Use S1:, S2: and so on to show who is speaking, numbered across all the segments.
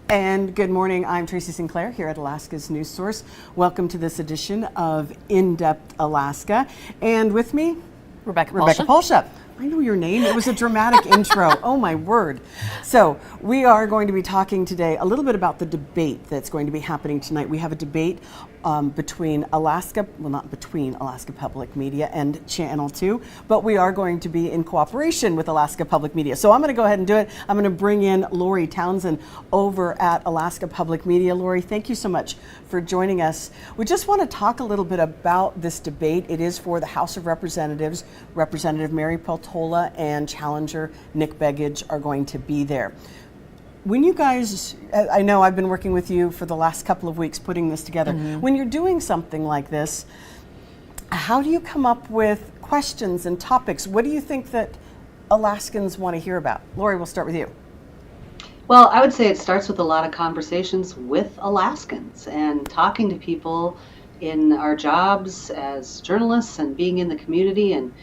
S1: And good morning, I'm Tracy Sinclair here at Alaska's News Source. Welcome to this edition of In-Depth Alaska. And with me,
S2: Rebecca
S1: Palsha. I know your name. It was a dramatic intro. Oh my word. So we are going to be talking today a little bit about the debate that's going to be happening tonight. We have a debate between Alaska Public Media and Channel 2, but we are going to be in cooperation with Alaska Public Media. So I'm going to go ahead and do it. I'm going to bring in Lori Townsend over at Alaska Public Media. Lori, thank you so much for joining us. We just want to talk a little bit about this debate. It is for the House of Representatives. Representative Mary Peltola and challenger Nick Begich are going to be there. When you guys, I know I've been working with you for the last couple of weeks putting this together. When you're doing something like this, how do you come up with questions and topics? What do you think that Alaskans want to hear about? Lori, we'll start with you.
S3: Well, I would say it starts with a lot of conversations with Alaskans and talking to people in our jobs as journalists and being in the community, and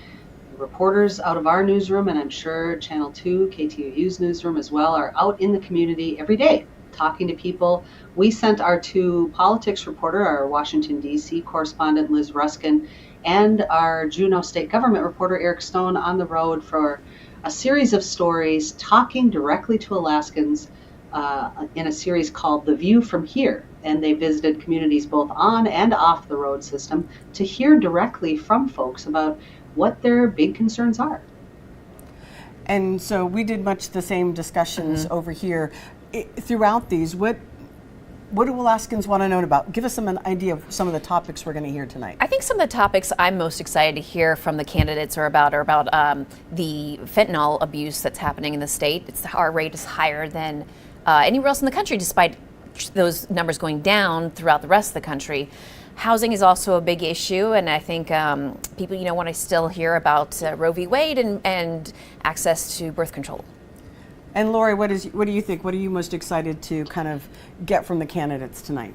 S3: reporters out of our newsroom, and I'm sure Channel 2, KTUU's newsroom as well, are out in the community every day talking to people. We sent our two politics reporter, our Washington, D.C. correspondent Liz Ruskin, and our Juneau State Government reporter Eric Stone on the road for a series of stories talking directly to Alaskans in a series called The View from Here. And they visited communities both on and off the road system to hear directly from folks about what their big concerns are.
S1: And so we did much the same discussions over here. Throughout these, what do Alaskans want to know about? Give us an idea of some of the topics we're going to hear tonight.
S2: I think some of the topics I'm most excited to hear from the candidates are about the fentanyl abuse that's happening in the state. Our rate is higher than anywhere else in the country, despite those numbers going down throughout the rest of the country. Housing is also a big issue, and I think people, want to still hear about Roe v. Wade and access to birth control.
S1: And Lori, what do you think? What are you most excited to kind of get from the candidates tonight?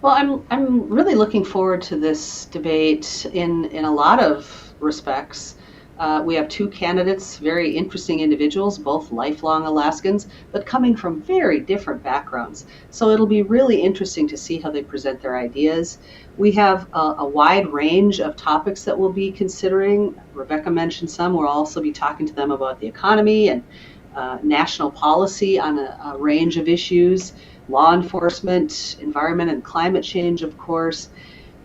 S3: Well, I'm really looking forward to this debate in a lot of respects. We have two candidates, very interesting individuals, both lifelong Alaskans, but coming from very different backgrounds. So it'll be really interesting to see how they present their ideas. We have a wide range of topics that we'll be considering. Rebecca mentioned some. We'll also be talking to them about the economy and national policy on a range of issues, law enforcement, environment and climate change, of course.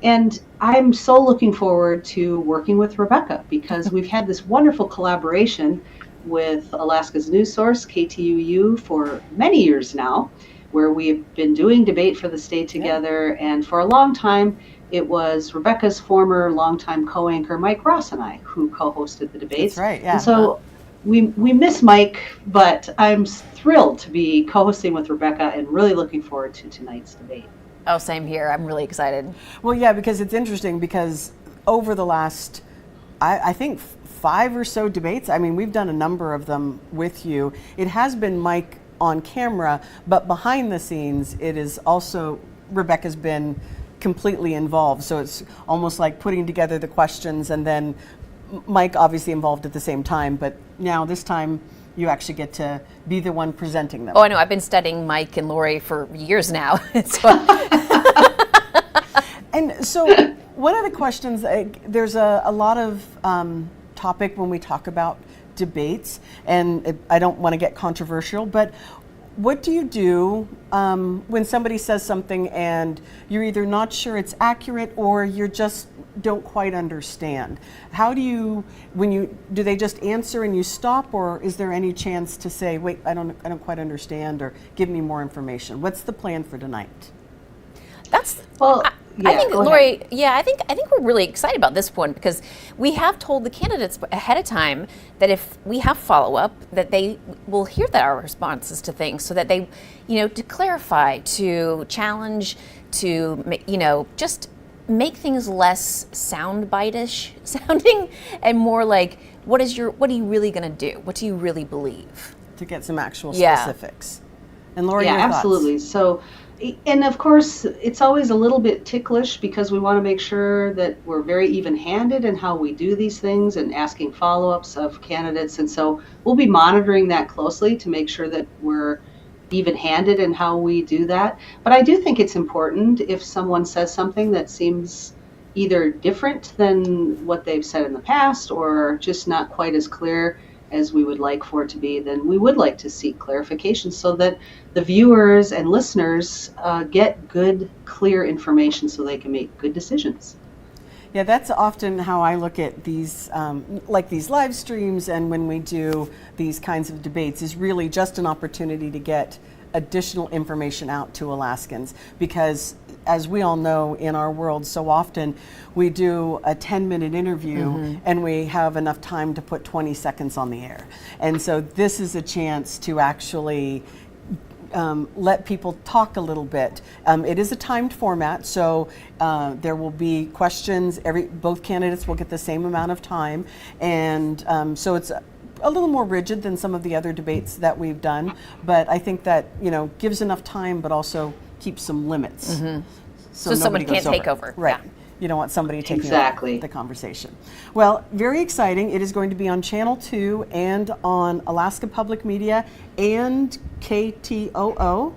S3: And I'm so looking forward to working with Rebecca because we've had this wonderful collaboration with Alaska's news source, KTUU, for many years now, where we've been doing debate for the state together. And for a long time, it was Rebecca's former longtime co-anchor, Mike Ross, and I, who co-hosted the debates.
S1: That's right, yeah.
S3: And so we miss Mike, but I'm thrilled to be co-hosting with Rebecca and really looking forward to tonight's debate.
S2: Oh, same here. I'm really excited.
S1: Well, yeah, because it's interesting because over the last, I think 5 or so debates, I mean, we've done a number of them with you. It has been Mike on camera, but behind the scenes, it is also, Rebecca's been completely involved. So it's almost like putting together the questions and then Mike obviously involved at the same time, but now this time you actually get to be the one presenting them.
S2: Oh, I know. I've been studying Mike and Lori for years now.
S1: And so one of the questions, there's a lot of topic when we talk about debates, and I don't want to get controversial, but what do you do when somebody says something and you're either not sure it's accurate or you're just don't quite understand? How do you, do they just answer and you stop, or is there any chance to say, wait, I don't quite understand, or give me more information? What's the plan for tonight?
S2: I think, Lori, I think we're really excited about this one because we have told the candidates ahead of time that if we have follow-up, that they will hear our responses to things, so that they, to clarify, to challenge, to, just make things less soundbite-ish sounding and more like, what are you really going to do? What do you really believe?
S1: To get some actual specifics. And Lori, your
S3: absolutely.
S1: thoughts?
S3: So, and of course, it's always a little bit ticklish because we want to make sure that we're very even-handed in how we do these things and asking follow-ups of candidates. And so we'll be monitoring that closely to make sure that we're even-handed in how we do that. But I do think it's important if someone says something that seems either different than what they've said in the past or just not quite as clear as we would like for it to be, then we would like to seek clarification so that the viewers and listeners get good, clear information so they can make good decisions.
S1: Yeah, that's often how I look at these, like these live streams, and when we do these kinds of debates, is really just an opportunity to get additional information out to Alaskans, because as we all know in our world, so often we do a 10-minute interview and we have enough time to put 20 seconds on the air. And so this is a chance to actually let people talk a little bit. It is a timed format, so there will be questions. Both candidates will get the same amount of time, and so it's a little more rigid than some of the other debates that we've done. But I think that gives enough time, but also keeps some limits,
S2: so somebody can't take over.
S1: Right.
S2: Yeah.
S1: You don't want somebody taking
S3: Exactly.
S1: over the conversation. Well, very exciting. It is going to be on Channel 2 and on Alaska Public Media and KTOO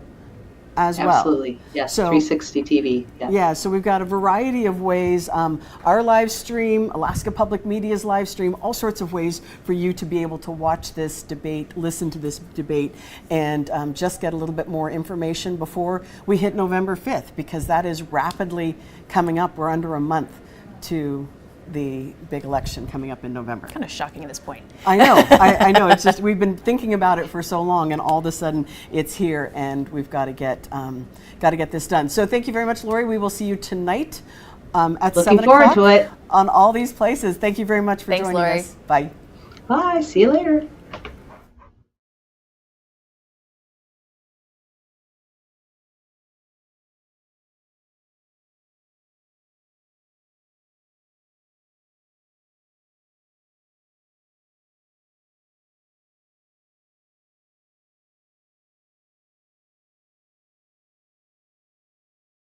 S1: as well.
S3: Absolutely. Yes,
S1: So-
S3: 360 TV. Yeah.
S1: Yeah, so we've got a variety of ways. Our live stream, Alaska Public Media's live stream, all sorts of ways for you to be able to watch this debate, listen to this debate, and just get a little bit more information before we hit November 5th, because that is rapidly coming up. We're under a month to the big election coming up in November.
S2: Kind of shocking at this point.
S1: I know, I know. It's just we've been thinking about it for so long, and all of a sudden it's here, and we've got to get this done. So thank you very much, Lori. We will see you tonight at 7
S3: Looking forward
S1: o'clock
S3: to it.
S1: on all these places. Thank you very much for
S2: Thanks,
S1: joining
S2: Lori.
S1: us. Bye.
S3: Bye. See you later.